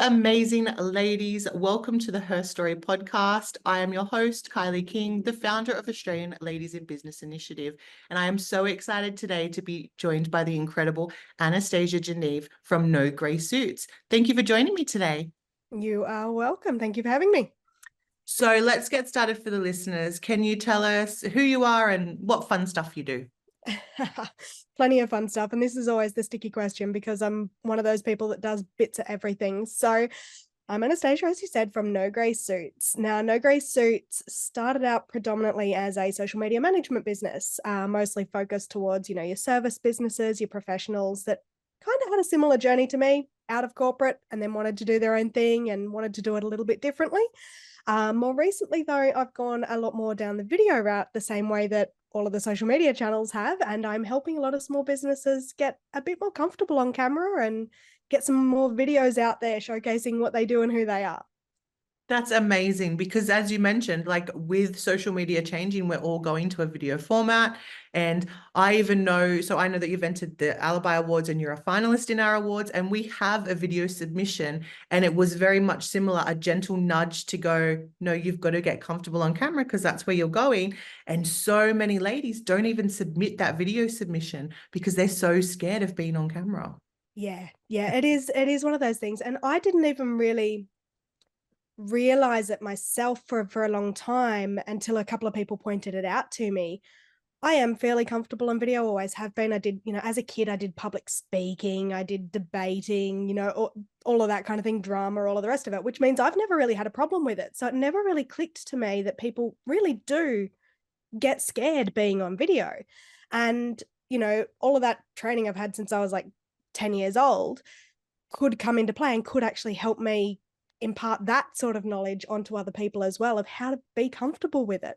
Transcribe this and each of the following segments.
amazing ladies. Welcome to the HerStory podcast. I am your host, Kylie King, the founder of Australian Ladies in Business Initiative. And I am so excited today to be joined by the incredible Anastasia Geneave from No Grey Suits. Thank you for joining me today. You are welcome. Thank you for having me. So let's get started for the listeners. Can you tell us who you are and what fun stuff you do? Plenty of fun stuff. And this is always the sticky question because I'm one of those people that does bits of everything. So I'm Anastasia, as you said, from No Grey Suits. Now, No Grey Suits started out predominantly as a social media management business, mostly focused towards, your service businesses, your professionals that kind of had a similar journey to me out of corporate and then wanted to do their own thing and wanted to do it a little bit differently. More recently, though, I've gone a lot more down the video route, the same way that all of the social media channels have, and I'm helping a lot of small businesses get a bit more comfortable on camera and get some more videos out there showcasing what they do and who they are. That's amazing because as you mentioned, like with social media changing, we're all going to a video format. And I even know, so I know that you've entered the ALIBI Awards and you're a finalist in our awards, and we have a video submission, and it was very much similar, a gentle nudge to go, no, you've got to get comfortable on camera because that's where you're going. And so many ladies don't even submit that video submission because they're so scared of being on camera. Yeah, it is one of those things. And I didn't even really realize it myself for a long time until a couple of people pointed it out to me. I am fairly comfortable on video, always have been. I did, as a kid, I did public speaking, I did debating, all of that kind of thing, drama, all of the rest of it, which means I've never really had a problem with it. So it never really clicked to me that people really do get scared being on video. And, all of that training I've had since I was like 10 years old could come into play and could actually help me impart that sort of knowledge onto other people as well of how to be comfortable with it.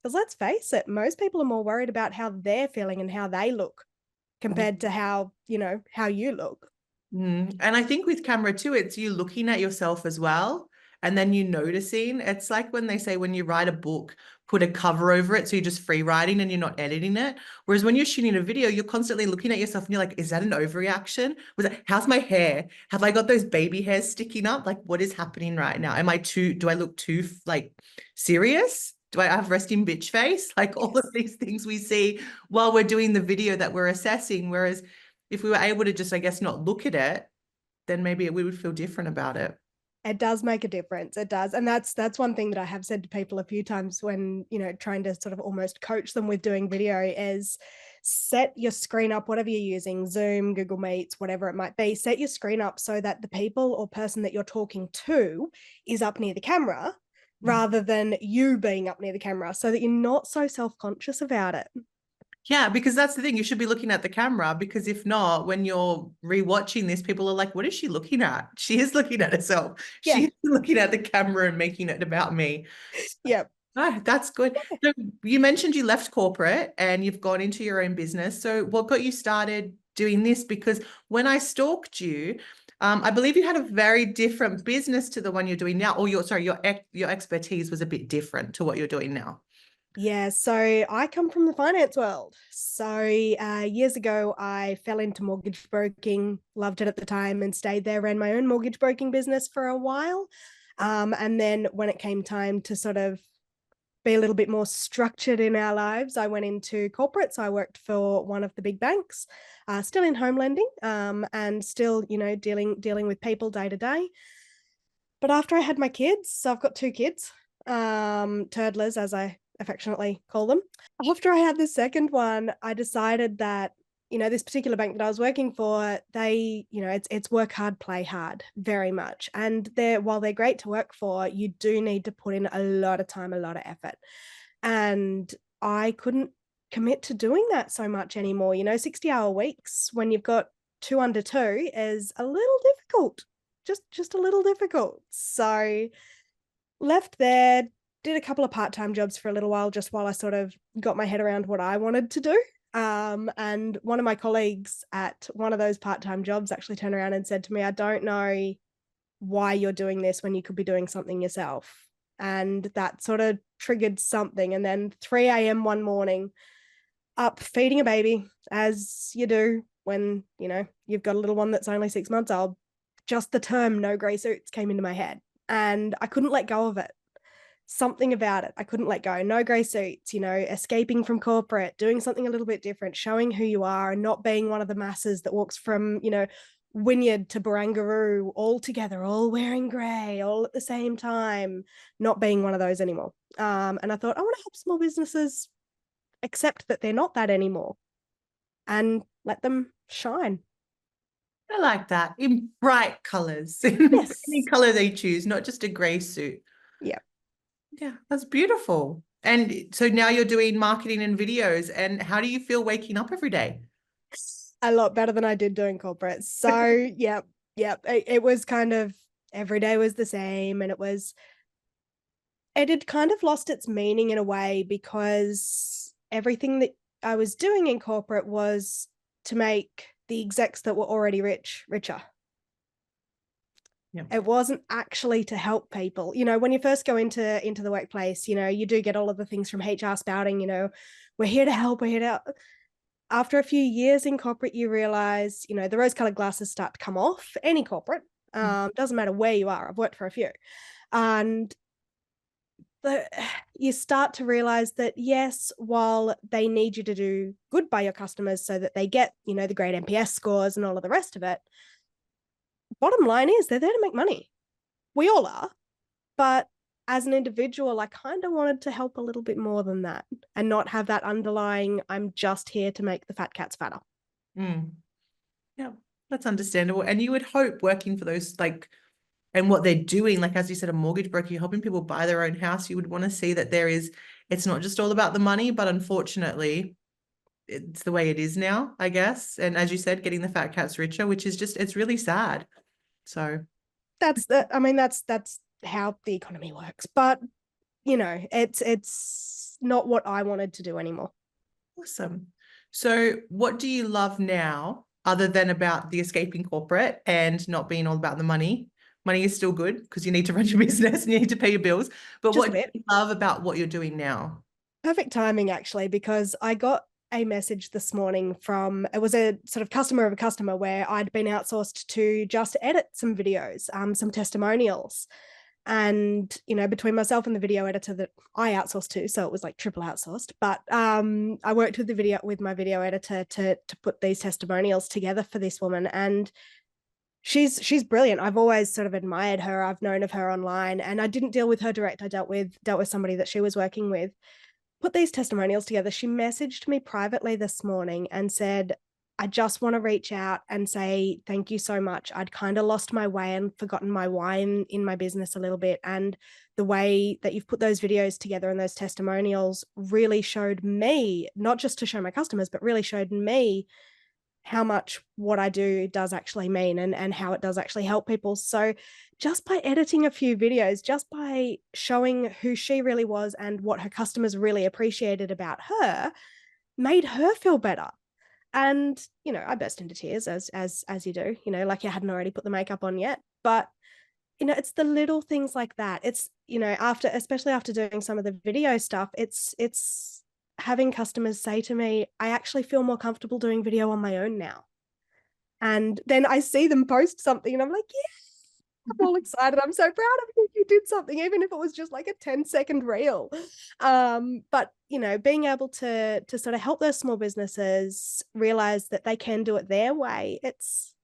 Because let's face it, most people are more worried about how they're feeling and how they look compared to how you look. And I think with camera too, it's you looking at yourself as well. And then you noticing. It's like when they say when you write a book, put a cover over it. So you're just free writing and you're not editing it. Whereas when you're shooting a video, you're constantly looking at yourself and you're like, is that an overreaction? How's my hair? Have I got those baby hairs sticking up? Like, what is happening right now? Do I look too like serious? Do I have resting bitch face? Like all of these things we see while we're doing the video that we're assessing. Whereas if we were able to just, I guess, not look at it, then maybe we would feel different about it. It does make a difference. It does. And that's one thing that I have said to people a few times when, trying to sort of almost coach them with doing video is set your screen up, whatever you're using, Zoom, Google Meets, whatever it might be, set your screen up so that the people or person that you're talking to is up near the camera rather than you being up near the camera so that you're not so self-conscious about it. Yeah, because that's the thing. You should be looking at the camera because if not, when you're rewatching this, people are like, what is she looking at? She is looking at herself. Yeah. She's looking at the camera and making it about me. Yep. Oh, that's good. So you mentioned you left corporate and you've gone into your own business. So what got you started doing this? Because when I stalked you, I believe you had a very different business to the one you're doing now, or your expertise was a bit different to what you're doing now. Yeah, so I come from the finance world. So years ago, I fell into mortgage broking, loved it at the time and stayed there, ran my own mortgage broking business for a while. And then when it came time to sort of be a little bit more structured in our lives, I went into corporate. So I worked for one of the big banks, still in home lending, and still, dealing with people day to day. But after I had my kids, so I've got two kids, toddlers, as I affectionately call them. After I had the second one, I decided that, this particular bank that I was working for, they, it's work hard, play hard, very much. And while they're great to work for, you do need to put in a lot of time, a lot of effort. And I couldn't commit to doing that so much anymore. 60-hour weeks when you've got 2 under 2 is a little difficult, just a little difficult. So left there, did a couple of part-time jobs for a little while, just while I sort of got my head around what I wanted to do. And one of my colleagues at one of those part-time jobs actually turned around and said to me, I don't know why you're doing this when you could be doing something yourself. And that sort of triggered something. And then 3 a.m. one morning, up feeding a baby, as you do when, you've got a little one that's only 6 months old, just the term no grey suits came into my head and I couldn't let go of it. Something about it I couldn't let go. No grey suits, escaping from corporate, doing something a little bit different, showing who you are and not being one of the masses that walks from, Wynyard to Barangaroo all together, all wearing grey, all at the same time, not being one of those anymore. And I thought, I want to help small businesses accept that they're not that anymore and let them shine. I like that. In bright colors, in Yes. any color they choose, not just a gray suit. Yeah. Yeah, that's beautiful. And so now you're doing marketing and videos. And how do you feel waking up every day? A lot better than I did doing corporate. So, yeah. It was kind of every day was the same. And it had kind of lost its meaning in a way because everything that I was doing in corporate was to make the execs that were already rich richer. Yeah. It wasn't actually to help people. When you first go into the workplace, you do get all of the things from HR spouting, we're here to help, we're here to help. After a few years in corporate, you realize, the rose-colored glasses start to come off. Any corporate, doesn't matter where you are. I've worked for a few. And you start to realize that, yes, while they need you to do good by your customers so that they get, the great NPS scores and all of the rest of it, bottom line is they're there to make money. We all are. But as an individual, I kind of wanted to help a little bit more than that and not have that underlying, I'm just here to make the fat cats fatter. Mm. Yeah, that's understandable. And you would hope working for those, and what they're doing, like, as you said, a mortgage broker, you're helping people buy their own house. You would want to see that it's not just all about the money, but unfortunately, it's the way it is now, I guess. And as you said, getting the fat cats richer, which is it's really sad. So that's how the economy works. But, it's not what I wanted to do anymore. awesome. So what do you love now other than about the escaping corporate and not being all about the money? Money is still good because you need to run your business and you need to pay your bills. But Just what a do bit. you love about what you're doing now? Perfect timing, actually, because I got a message this morning from, it was a sort of customer of a customer where I'd been outsourced to just edit some videos, some testimonials. And, between myself and the video editor that I outsourced to, so it was like triple outsourced, but I worked with my video editor to put these testimonials together for this woman. And she's brilliant. I've always sort of admired her. I've known of her online, and I didn't deal with her direct. I dealt with somebody that she was working with. Put these testimonials together. She messaged me privately this morning and said, I just want to reach out and say thank you so much. I'd kind of lost my way and forgotten my why in my business a little bit. And the way that you've put those videos together and those testimonials really showed me, not just to show my customers, but really showed me how much what I do does actually mean and how it does actually help people. So just by editing a few videos, just by showing who she really was and what her customers really appreciated about her, made her feel better. And, I burst into tears as you do, like you hadn't already put the makeup on yet. But, it's the little things like that. It's, especially after doing some of the video stuff, it's having customers say to me, I actually feel more comfortable doing video on my own now. And then I see them post something and I'm like, yeah, I'm all excited. I'm so proud of you. You did something, even if it was just like a 10-second reel. But being able to sort of help those small businesses realize that they can do it their way, it's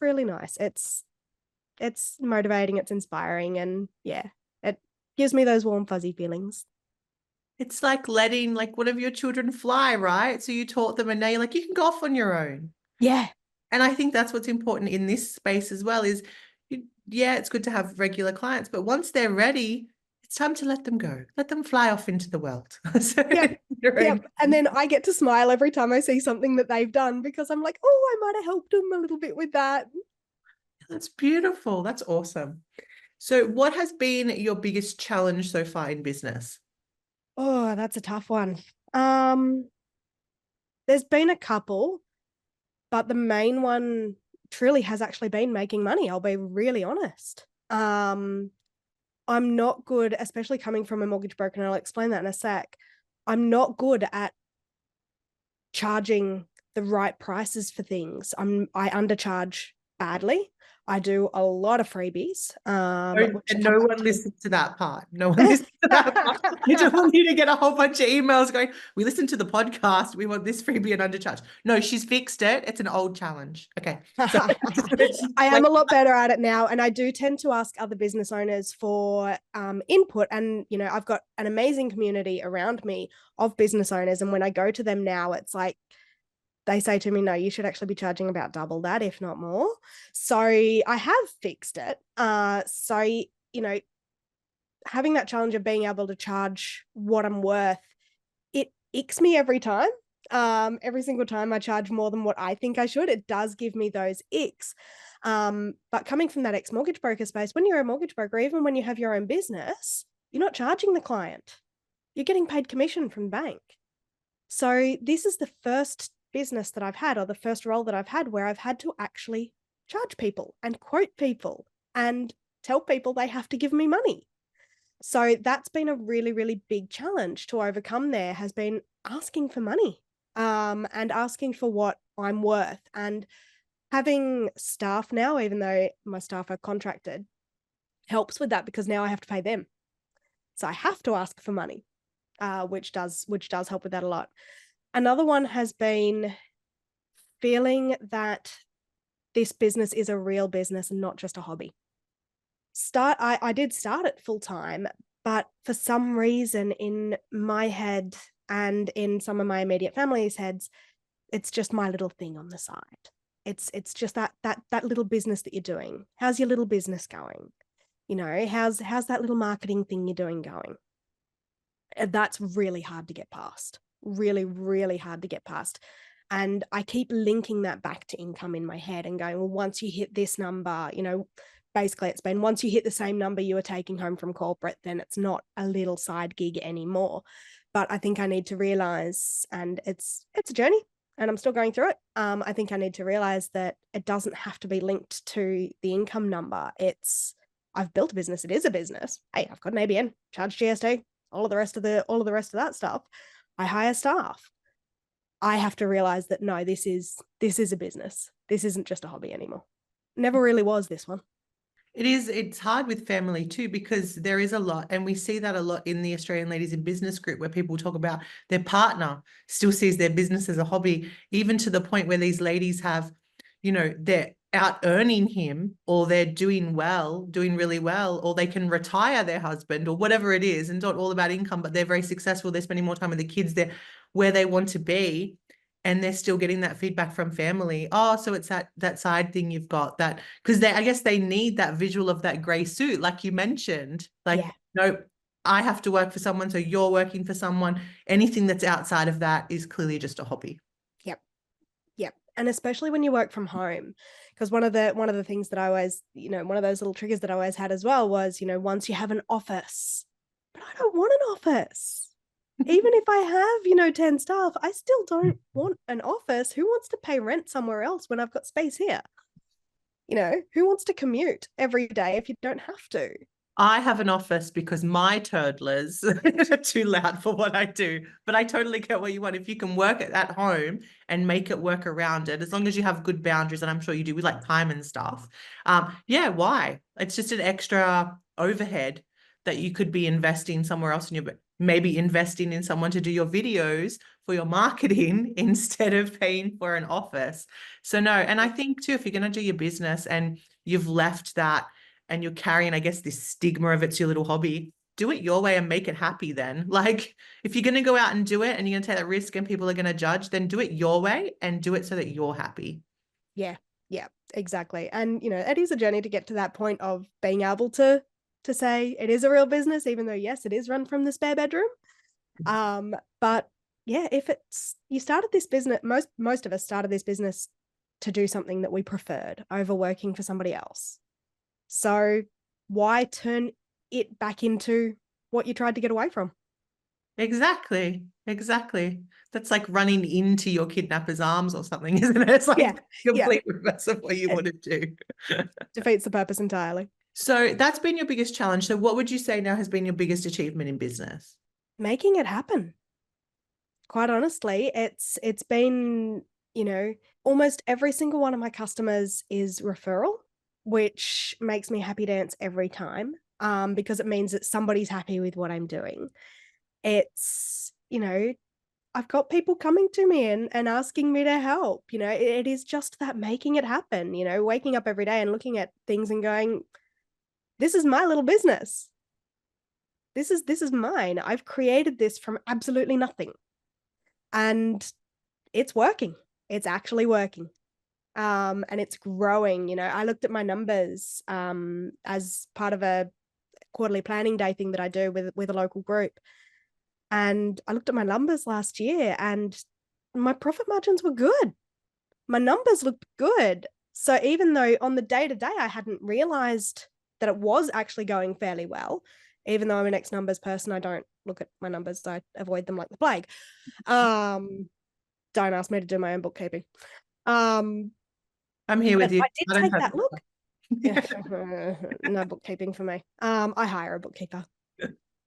really nice. It's motivating, it's inspiring, and yeah, it gives me those warm, fuzzy feelings. It's like letting one of your children fly, right? So you taught them and now you're like, you can go off on your own. Yeah. And I think that's what's important in this space as well is, yeah, it's good to have regular clients, but once they're ready, it's time to let them go. Let them fly off into the world. So Yep. Yep. And then I get to smile every time I see something that they've done because I'm like, oh, I might have helped them a little bit with that. that's beautiful. That's awesome. So what has been your biggest challenge so far in business? Oh, that's a tough one. There's been a couple, but the main one truly has actually been making money. I'll be really honest. I'm not good, especially coming from a mortgage broker, and I'll explain that in a sec. I'm not good at charging the right prices for things. I undercharge badly. I do a lot of freebies, which And come no back one to listens to that part. No one listens to that part. I don't want you to get a whole bunch of emails going, we listened to the podcast. We want this freebie and undercharge. No, she's fixed it. It's an old challenge. Okay. So I am a lot better at it now. And I do tend to ask other business owners for input. And, you know, I've got an amazing community around me of business owners. And when I go to them now, it's like, they say to me, no, you should actually be charging about double that, if not more. So I have fixed it. So, you know, having that challenge of being able to charge what I'm worth, it icks me every time. Every single time I charge more than what I think I should, it does give me those icks. But coming from that ex-mortgage broker space, when you're a mortgage broker, even when you have your own business, you're not charging the client. You're getting paid commission from the bank. So this is the first business that I've had, or the first role that I've had, where I've had to actually charge people and quote people and tell people they have to give me money. So that's been a really, really big challenge to overcome. There has been asking for money, and asking for what I'm worth, and having staff now, even though my staff are contracted, helps with that, because now I have to pay them. So I have to ask for money, which does help with that a lot. Another one has been feeling that this business is a real business and not just a hobby. I did start it full time, but for some reason in my head and in some of my immediate family's heads, it's just my little thing on the side. It's just that little business that you're doing. How's your little business going? You know, how's that little marketing thing you're doing going? And that's really hard to get past. Really, really hard to get past. And I keep linking that back to income in my head and going, well, once you hit this number, you know, basically it's been once you hit the same number you were taking home from corporate, then it's not a little side gig anymore. But I think I need to realize, and it's a journey and I'm still going through it. I think I need to realize that it doesn't have to be linked to the income number. I've built a business. It is a business. Hey, I've got an ABN, charge GST, all of the rest of that stuff. I hire staff. I have to realize that no, this is a business. This isn't just a hobby anymore. Never really was, this one. It's hard with family too, because there is a lot, and we see that a lot in the Australian Ladies in Business group, where people talk about their partner still sees their business as a hobby, even to the point where these ladies have, you know, they're out earning him, or they're doing really well, or they can retire their husband or whatever it is, and not all about income, but they're very successful. They're spending more time with the kids. They're where they want to be. And they're still getting that feedback from family. Oh, so it's that side thing you've got, that, because I guess they need that visual of that gray suit, like you mentioned. Like, Yeah. nope, I have to work for someone, so you're working for someone. Anything that's outside of that is clearly just a hobby. Yep. Yep. And especially when you work from home, because one of the things that I always, you know, one of those little triggers that I always had as well was, you know, once you have an office, but I don't want an office. Even if I have, you know, 10 staff, I still don't want an office. Who wants to pay rent somewhere else when I've got space here? You know, who wants to commute every day if you don't have to? I have an office because my toddlers are too loud for what I do, but I totally get what you want. If you can work it at home and make it work around it, as long as you have good boundaries, and I'm sure you do with like time and stuff. Yeah, why? It's just an extra overhead that you could be investing somewhere else, and you're maybe investing in someone to do your videos for your marketing instead of paying for an office. So no, and I think too, if you're going to do your business and you've left that, and you're carrying, I guess, this stigma of it's your little hobby, do it your way and make it happy then. Like, if you're going to go out and do it and you're going to take that risk and people are going to judge, then do it your way and do it so that you're happy. Yeah, yeah, exactly. And, you know, it is a journey to get to that point of being able to say it is a real business, even though, yes, it is run from the spare bedroom. But yeah, if it's, you started this business, most of us started this business to do something that we preferred over working for somebody else. So why turn it back into what you tried to get away from? Exactly. That's like running into your kidnapper's arms or something, isn't it? It's like complete reverse of what you want to do. Defeats the purpose entirely. So that's been your biggest challenge. So what would you say now has been your biggest achievement in business? Making it happen. Quite honestly, it's been you know, almost every single one of my customers is referral, which makes me happy dance every time, because it means that somebody's happy with what I'm doing. It's, I've got people coming to me and asking me to help. It is just that making it happen, waking up every day and looking at things and going, this is my little business. This is mine. I've created this from absolutely nothing. And it's working. It's actually working. And it's growing. I looked at my numbers as part of a quarterly planning day thing that I do with a local group. And I looked at my numbers last year and my profit margins were good. My numbers looked good. So even though on the day to day, I hadn't realized that it was actually going fairly well, even though I'm an ex numbers person, I don't look at my numbers. I avoid them like the plague. Don't ask me to do my own bookkeeping. I'm here But with you. I did I don't take have that look. No bookkeeping for me. I hire a bookkeeper.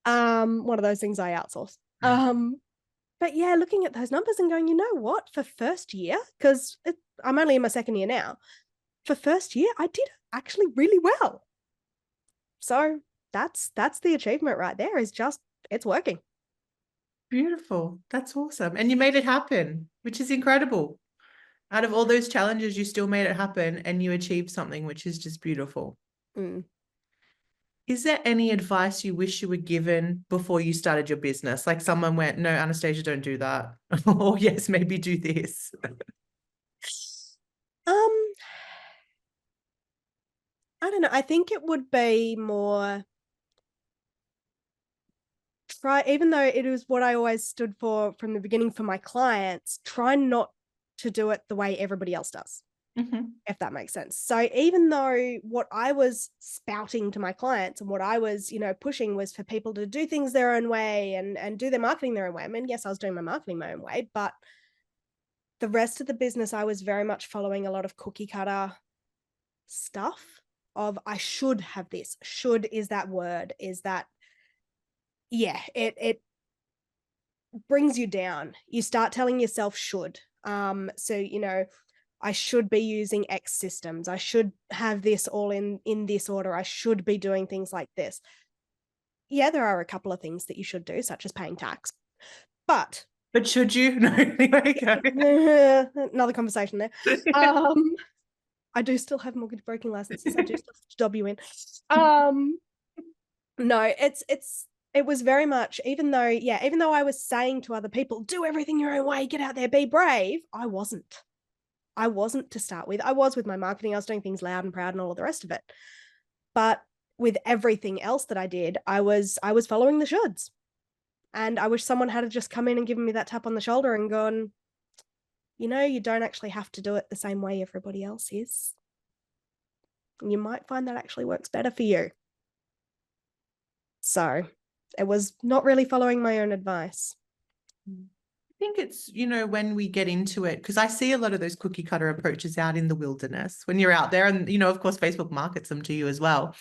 One of those things I outsource. But yeah, looking at those numbers and going, you know what, for first year, because I'm only in my second year now, for first year, I did actually really well. So that's the achievement right there, is just, it's working. Beautiful. That's awesome. And you made it happen, which is incredible. Out of all those challenges, you still made it happen and you achieved something, which is just beautiful. Mm. Is there any advice you wish you were given before you started your business? Like someone went, no, Anastasia, don't do that. Or yes, maybe do this. Um, I don't know. I think it would be more try, even though it was what I always stood for from the beginning for my clients, try not to do it the way everybody else does. If that makes sense. So even though what I was spouting to my clients and what I was, pushing was for people to do things their own way and do their marketing their own way. I mean, yes, I was doing my marketing my own way, but the rest of the business, I was very much following a lot of cookie cutter stuff of I should have this. Should is that word, is that, yeah, it brings you down. You start telling yourself should. So, I should be using X systems. I should have this all in this order. I should be doing things like this. Yeah, there are a couple of things that you should do, such as paying tax. But should you? No, anyway, go. Another conversation there. I do still have mortgage broking licenses. I do still have to W in. No, it was very much, even though I was saying to other people, do everything your own way, get out there, be brave, I wasn't to start with. I was with my marketing. I was doing things loud and proud and all of the rest of it. But with everything else that I did, I was following the shoulds. And I wish someone had just come in and given me that tap on the shoulder and gone, you don't actually have to do it the same way everybody else is. You might find that actually works better for you. So it was not really following my own advice. I think it's, when we get into it, because I see a lot of those cookie cutter approaches out in the wilderness when you're out there, and, of course, Facebook markets them to you as well.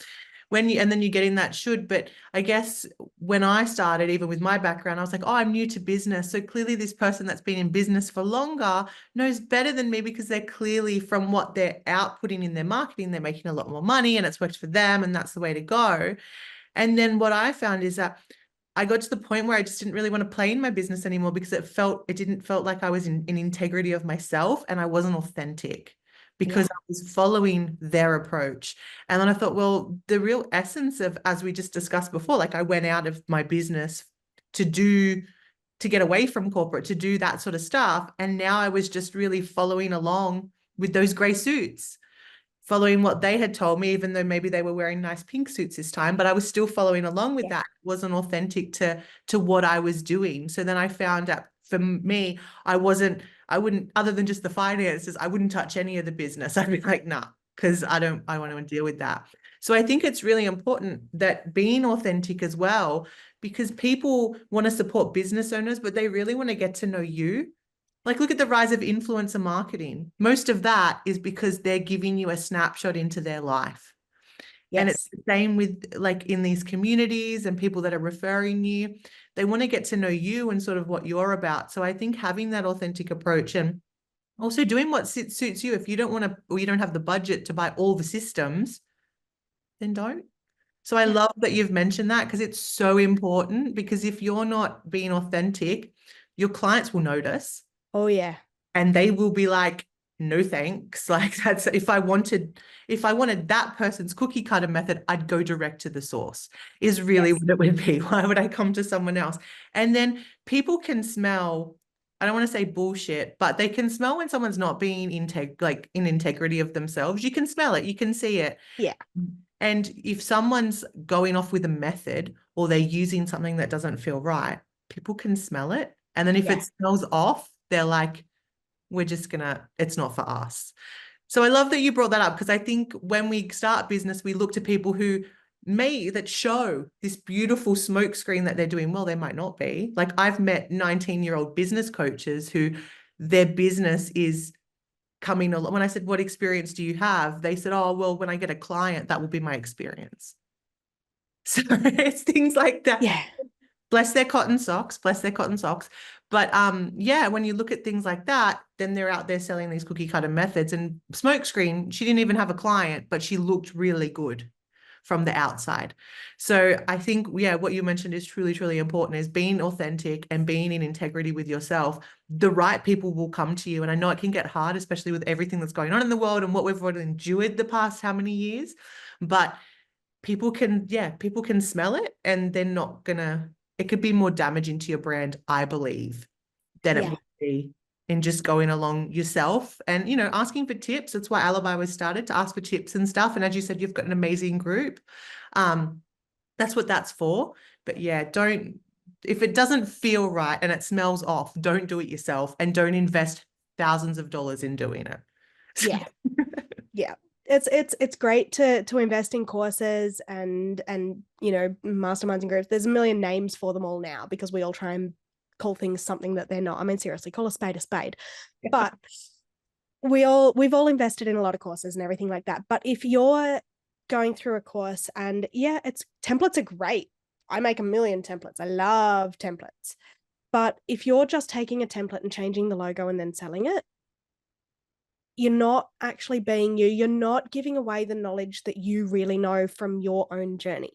And then you get in that should, but I guess when I started, even with my background, I was like, oh, I'm new to business. So clearly this person that's been in business for longer knows better than me, because they're clearly, from what they're outputting in their marketing, they're making a lot more money and it's worked for them and that's the way to go. And then what I found is that I got to the point where I just didn't really want to play in my business anymore, because it didn't felt like I was in integrity of myself and I wasn't authentic, because I was following their approach. And then I thought, well, the real essence of, as we just discussed before, like I went out of my business to get away from corporate, to do that sort of stuff. And now I was just really following along with those gray suits, following what they had told me, even though maybe they were wearing nice pink suits this time, but I was still following along with that. It wasn't authentic to what I was doing. So then I found out, for me, I wouldn't, other than just the finances, I wouldn't touch any of the business. I'd be like, nah, because I want to deal with that. So I think it's really important that being authentic as well, because people want to support business owners, but they really want to get to know you. Like, look at the rise of influencer marketing. Most of that is because they're giving you a snapshot into their life. Yes. And it's the same with, like, in these communities and people that are referring you. They want to get to know you and sort of what you're about. So I think having that authentic approach, and Also doing what suits you. If you don't want to, or you don't have the budget to buy all the systems, then don't. So I Yeah. love that you've mentioned that because it's so important, because if you're not being authentic, your clients will notice Oh yeah. and they will be like, no thanks. Like that's if I wanted that person's cookie cutter method, I'd go direct to the source, is really Yes. what it would be. Why would I come to someone else? And then people can smell, I don't want to say bullshit, but they can smell when someone's not being like in integrity of themselves. You can smell it, you can see it. Yeah. And if someone's going off with a method or they're using something that doesn't feel right, people can smell it. And then if Yeah. it smells off, they're like, it's not for us. So I love that you brought that up, because I think when we start business, we look to people that show this beautiful smoke screen that they're doing well. They might not be. Like I've met 19-year-old business coaches who their business is coming along. When I said, what experience do you have? They said, oh, well, when I get a client, that will be my experience. So it's things like that. Yeah. Bless their cotton socks, bless their cotton socks. But yeah, when you look at things like that, then they're out there selling these cookie cutter methods. And Smokescreen, she didn't even have a client, but she looked really good from the outside. So I think, yeah, what you mentioned is truly, truly important, is being authentic and being in integrity with yourself. The right people will come to you. And I know it can get hard, especially with everything that's going on in the world and what we've already endured the past how many years. But people can smell it, and they're not gonna, it could be more damaging to your brand, I believe, than it Yeah. would be in just going along yourself and, asking for tips. That's why ALIBI was started, to ask for tips and stuff. And as you said, you've got an amazing group. Um, that's what that's for. But yeah, if it doesn't feel right and it smells off, don't do it yourself, and don't invest thousands of dollars in doing it. Yeah. Yeah. It's great to invest in courses and masterminds and groups. There's a million names for them all now because we all try and call things something that they're not. I mean, seriously, call a spade a spade. But we've all invested in a lot of courses and everything like that. But if you're going through a course, and yeah, it's templates are great. I make a million templates. I love templates. But if you're just taking a template and changing the logo and then selling it, you're not actually being you. You're not giving away the knowledge that you really know from your own journey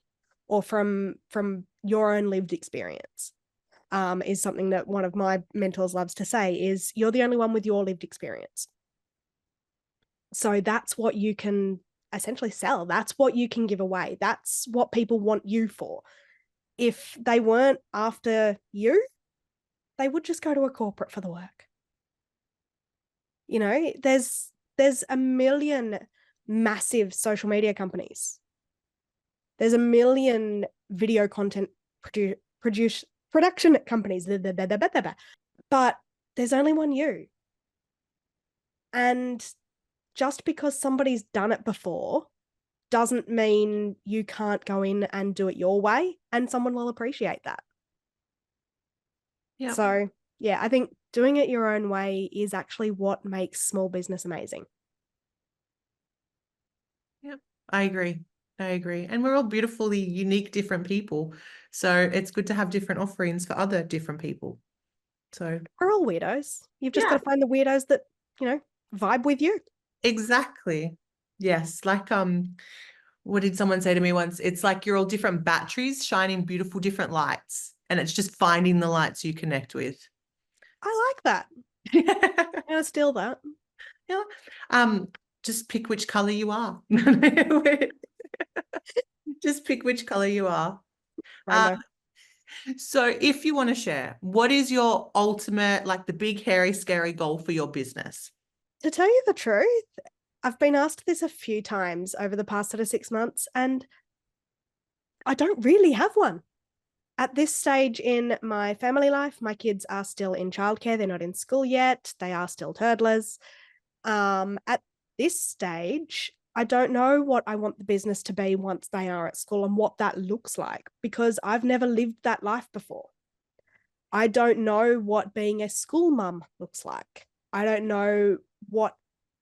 or from your own lived experience. Is something that one of my mentors loves to say, is you're the only one with your lived experience. So that's what you can essentially sell. That's what you can give away. That's what people want you for. If they weren't after you, they would just go to a corporate for the work. There's a million massive social media companies. There's a million video content production companies. But there's only one you. And just because somebody's done it before doesn't mean you can't go in and do it your way, and someone will appreciate that. Yeah. So, yeah, I think doing it your own way is actually what makes small business amazing. Yeah, I agree. I agree. And we're all beautifully unique, different people. So it's good to have different offerings for other different people. So We're all weirdos. You've just got yeah, to find the weirdos that, vibe with you. exactly. Yes. Like, what did someone say to me once? It's like you're all different batteries shining beautiful different lights. And it's just finding the lights you connect with. I like that. Yeah. I'm gonna steal that. Yeah. Just pick which color you are. Just pick which color you are. Rainbow. So if you want to share, what is your ultimate, like the big, hairy, scary goal for your business? To tell you the truth, I've been asked this a few times over the past sort of 6 months, and I don't really have one. At this stage in my family life, my kids are still in childcare. They're not in school yet. They are still toddlers. At this stage, I don't know what I want the business to be once they are at school and what that looks like, because I've never lived that life before. I don't know what being a school mum looks like. I don't know what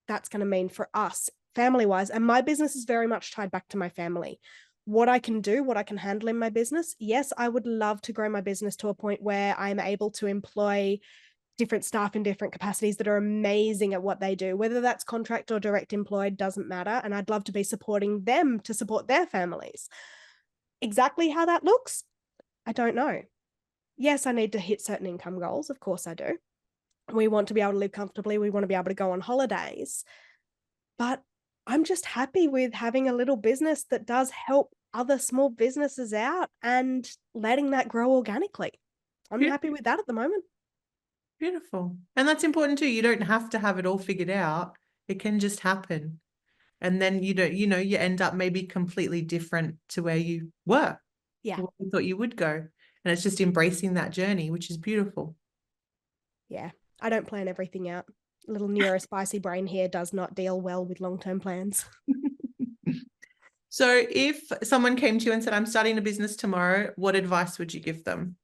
that's going to mean for us family wise. And my business is very much tied back to my family. What I can do, what I can handle in my business. Yes, I would love to grow my business to a point where I'm able to employ different staff in different capacities that are amazing at what they do, whether that's contract or direct employed, doesn't matter. And I'd love to be supporting them to support their families. Exactly how that looks, I don't know. Yes, I need to hit certain income goals. Of course I do. We want to be able to live comfortably. We want to be able to go on holidays. But I'm just happy with having a little business that does help other small businesses out and letting that grow organically. I'm happy with that at the moment. Beautiful. And that's important too. You don't have to have it all figured out. It can just happen. And then you don't, you end up maybe completely different to where you were. Yeah. Where you thought you would go. And it's just embracing that journey, which is beautiful. Yeah. I don't plan everything out. A little neurospicy brain here does not deal well with long-term plans. So if someone came to you and said, I'm starting a business tomorrow, what advice would you give them?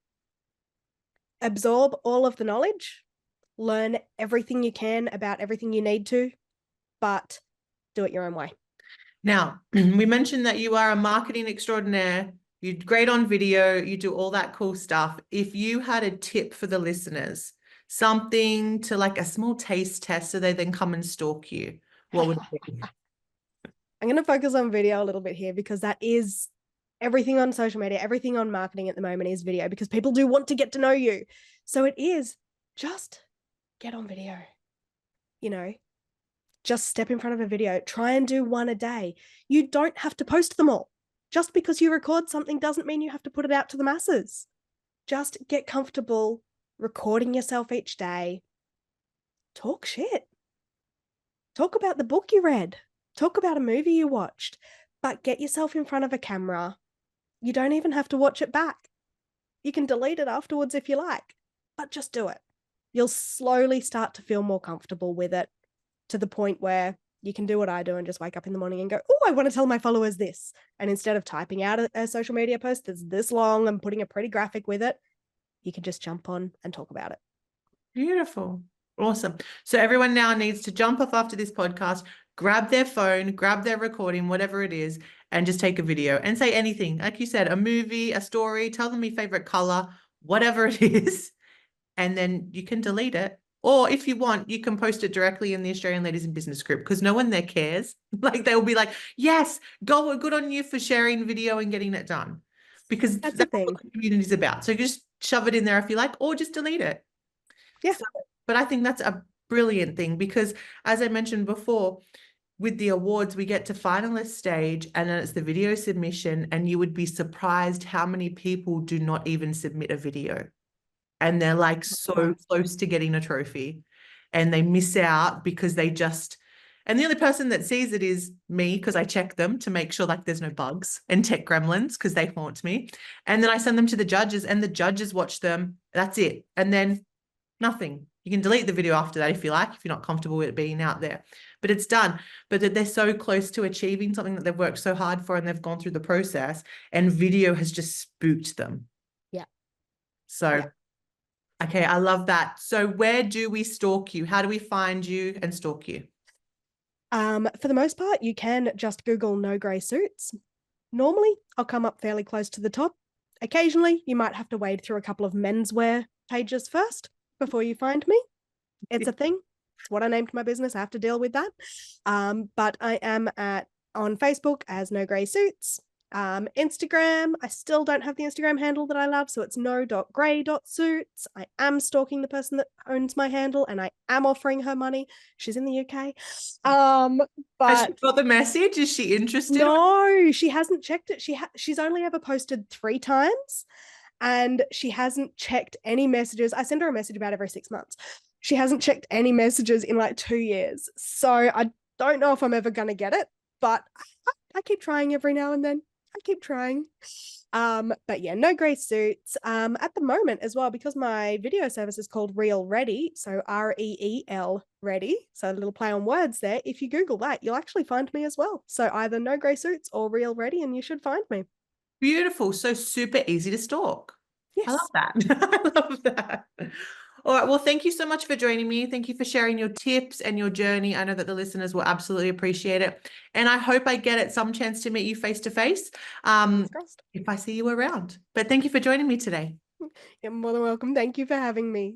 Absorb all of the knowledge, learn everything you can about everything you need to, but do it your own way. Now, we mentioned that you are a marketing extraordinaire. You're great on video. You do all that cool stuff. If you had a tip for the listeners, something to like a small taste test so they then come and stalk you, what would it be? I'm going to focus on video a little bit here because that is everything on social media, everything on marketing at the moment is video because people do want to get to know you. So it is just get on video, just step in front of a video, try and do one a day. You don't have to post them all. Just because you record something doesn't mean you have to put it out to the masses. Just get comfortable recording yourself each day. Talk shit. Talk about the book you read. Talk about a movie you watched, but get yourself in front of a camera. You don't even have to watch it back. You can delete it afterwards if you like, but just do it. You'll slowly start to feel more comfortable with it to the point where you can do what I do and just wake up in the morning and go, oh, I want to tell my followers this. And instead of typing out a social media post that's this long and putting a pretty graphic with it, you can just jump on and talk about it. Beautiful. Awesome. So everyone now needs to jump off after this podcast, grab their phone, grab their recording, whatever it is, and just take a video and say anything. Like you said, a movie, a story, tell them your favorite color, whatever it is, and then you can delete it. Or if you want, you can post it directly in the Australian Ladies in Business group because no one there cares. Like they'll be like, yes, go, good on you for sharing video and getting it done. Because that's the thing. What the community is about. So just shove it in there if you like, or just delete it. Yeah. So, but I think that's a brilliant thing because as I mentioned before, with the awards, we get to finalist stage and then it's the video submission and you would be surprised how many people do not even submit a video. And they're like so close to getting a trophy and they miss out because they just, and the only person that sees it is me because I check them to make sure like there's no bugs and tech gremlins because they haunt me. And then I send them to the judges and the judges watch them. That's it. And then nothing. You can delete the video after that if you like, if you're not comfortable with it being out there, but it's done. But that they're so close to achieving something that they've worked so hard for and they've gone through the process and video has just spooked them. Yeah. So, yeah. Okay, I love that. So where do we stalk you? How do we find you and stalk you? For the most part, you can just Google no grey suits. Normally, I'll come up fairly close to the top. Occasionally, you might have to wade through a couple of menswear pages first before you find me. It's a thing. It's what I named my business. I have to deal with that. But I am on Facebook as No Grey Suits. Instagram, I still don't have the Instagram handle that I love, so it's no.grey.suits. I am stalking the person that owns my handle and I am offering her money. She's in the UK. But has she got the message? Is she interested? No, she hasn't checked it. She's only ever posted 3 times and she hasn't checked any messages. I send her a message about every 6 months. She hasn't checked any messages in like 2 years. So I don't know if I'm ever going to get it, but I keep trying every now and then. I keep trying. But yeah, no grey suits. At the moment as well, because my video service is called Reel Ready, so REEL Ready, so a little play on words there. If you Google that, you'll actually find me as well. So either no grey suits or Reel Ready, and you should find me. Beautiful. So super easy to stalk. Yes. I love that. I love that. All right. Well, thank you so much for joining me. Thank you for sharing your tips and your journey. I know that the listeners will absolutely appreciate it. And I hope I get some chance to meet you face to face if I see you around. But thank you for joining me today. You're more than welcome. Thank you for having me.